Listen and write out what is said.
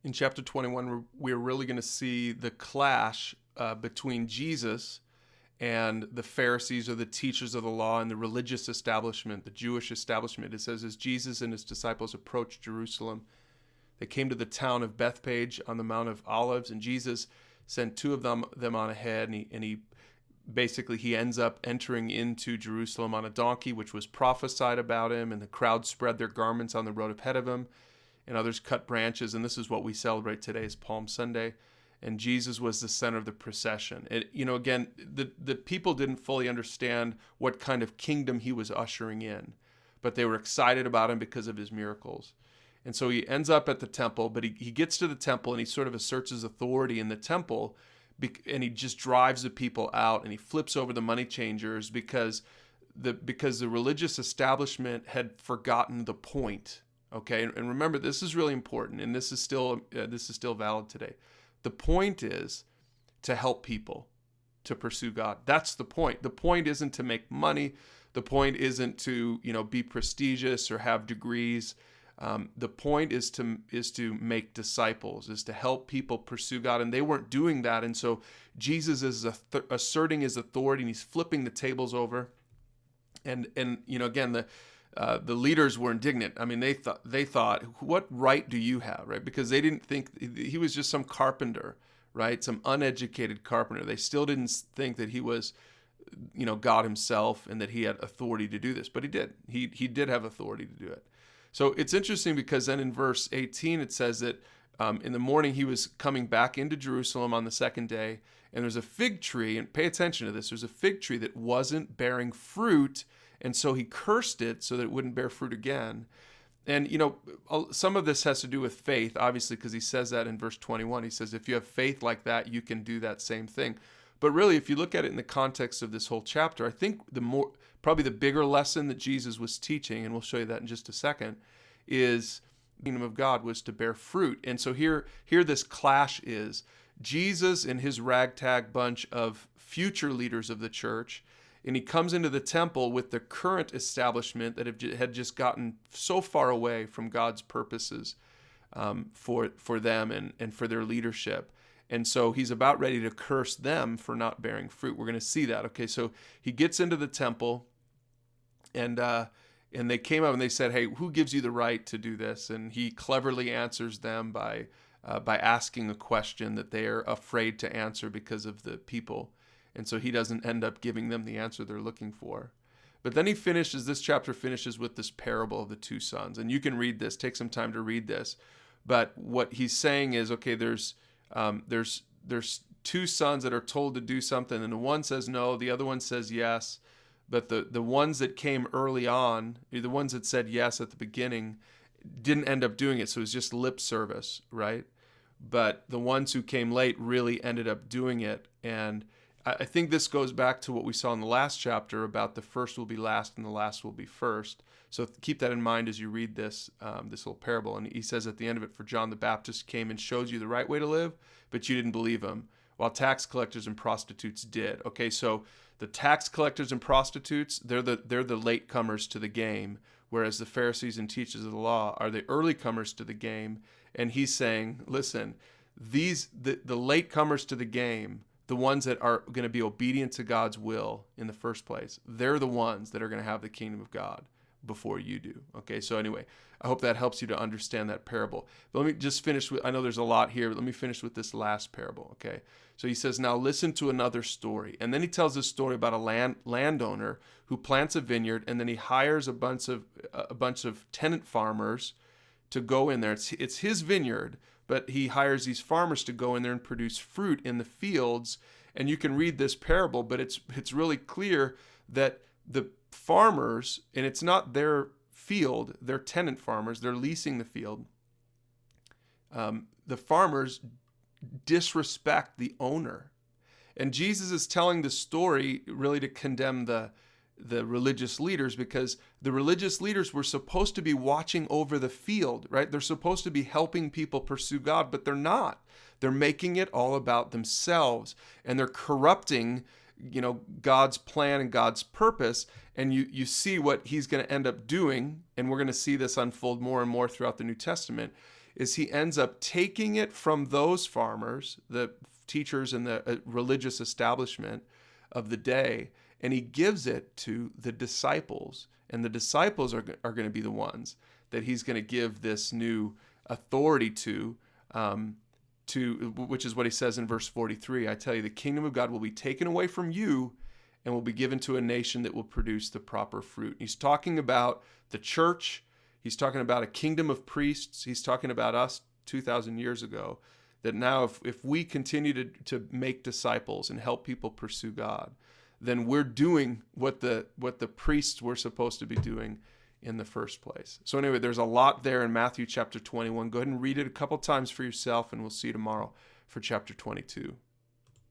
In chapter 21, we're really going to see the clash between Jesus and the Pharisees, or the teachers of the law, and the religious establishment, the Jewish establishment. It says, as Jesus and his disciples approached Jerusalem, they came to the town of Bethphage on the Mount of Olives, and Jesus sent two of them on ahead, and he basically he ends up entering into Jerusalem on a donkey, which was prophesied about him, and the crowd spread their garments on the road ahead of him, and others cut branches, and this is what we celebrate today as Palm Sunday. And Jesus was the center of the procession. Again, the people didn't fully understand what kind of kingdom he was ushering in, but they were excited about him because of his miracles. And so he ends up at the temple, but he gets to the temple and he sort of asserts his authority in the temple, and he just drives the people out, and he flips over the money changers because the religious establishment had forgotten the point. Okay, and remember, this is really important, and this is still valid today. The point is to help people to pursue God. That's the point. The point isn't to make money. The point isn't to be prestigious or have degrees. The point is to make disciples, is to help people pursue God, and they weren't doing that. And so Jesus is asserting his authority, and he's flipping the tables over. And again, the leaders were indignant. I mean, they thought, what right do you have, right? Because they didn't think he was just some carpenter, right? Some uneducated carpenter. They still didn't think that he was, God himself, and that he had authority to do this. But he did. He did have authority to do it. So it's interesting because then in verse 18 it says that in the morning he was coming back into Jerusalem on the second day, and there's a fig tree, and pay attention to this, there's a fig tree that wasn't bearing fruit, and so he cursed it so that it wouldn't bear fruit again. And, some of this has to do with faith, obviously, because he says that in verse 21. He says, if you have faith like that, you can do that same thing. But really, if you look at it in the context of this whole chapter, I think probably the bigger lesson that Jesus was teaching, and we'll show you that in just a second, is the kingdom of God was to bear fruit. And so here this clash is Jesus and his ragtag bunch of future leaders of the church, and he comes into the temple with the current establishment that had just gotten so far away from God's purposes for them and for their leadership. And so he's about ready to curse them for not bearing fruit. We're going to see that. Okay, so he gets into the temple, and they came up and they said, hey, who gives you the right to do this? And he cleverly answers them by asking a question that they are afraid to answer because of the people. And so he doesn't end up giving them the answer they're looking for. But then this chapter finishes with this parable of the two sons. And you can read this, take some time to read this. But what he's saying is, okay, there's two sons that are told to do something, and the one says no, the other one says yes. But the ones that came early on, the ones that said yes at the beginning, didn't end up doing it. So it was just lip service, right? But the ones who came late really ended up doing it. And I think this goes back to what we saw in the last chapter about the first will be last and the last will be first. So keep that in mind as you read this little parable. And he says at the end of it, for John the Baptist came and showed you the right way to live, but you didn't believe him, while tax collectors and prostitutes did. Okay, so the tax collectors and prostitutes, they're the latecomers to the game, whereas the Pharisees and teachers of the law are the early comers to the game. And he's saying, listen, the latecomers to the game, the ones that are going to be obedient to God's will in the first place, they're the ones that are going to have the kingdom of God before you do. Okay, so anyway, I hope that helps you to understand that parable. But let me just finish with, I know there's a lot here, but let me finish with this last parable, okay? So he says, now listen to another story. And then he tells this story about a landowner who plants a vineyard, and then he hires a bunch of tenant farmers to go in there. It's his vineyard, but he hires these farmers to go in there and produce fruit in the fields. And you can read this parable, but it's really clear that the farmers, and it's not their field, they're tenant farmers, they're leasing the field. The farmers disrespect the owner. And Jesus is telling the story really to condemn the religious leaders, because the religious leaders were supposed to be watching over the field, right? They're supposed to be helping people pursue God, but they're not. They're making it all about themselves, and they're corrupting, God's plan and God's purpose. And you see what he's going to end up doing, and we're going to see this unfold more and more throughout the New Testament, is he ends up taking it from those farmers, the teachers and the religious establishment of the day, and he gives it to the disciples. And the disciples are going to be the ones that he's going to give this new authority to, which is what he says in verse 43. I tell you, the kingdom of God will be taken away from you and will be given to a nation that will produce the proper fruit. He's talking about the church. He's talking about a kingdom of priests. He's talking about us 2,000 years ago, that now if we continue to make disciples and help people pursue God, then we're doing what the priests were supposed to be doing in the first place. So anyway, there's a lot there in Matthew chapter 21. Go ahead and read it a couple times for yourself, and we'll see you tomorrow for chapter 22.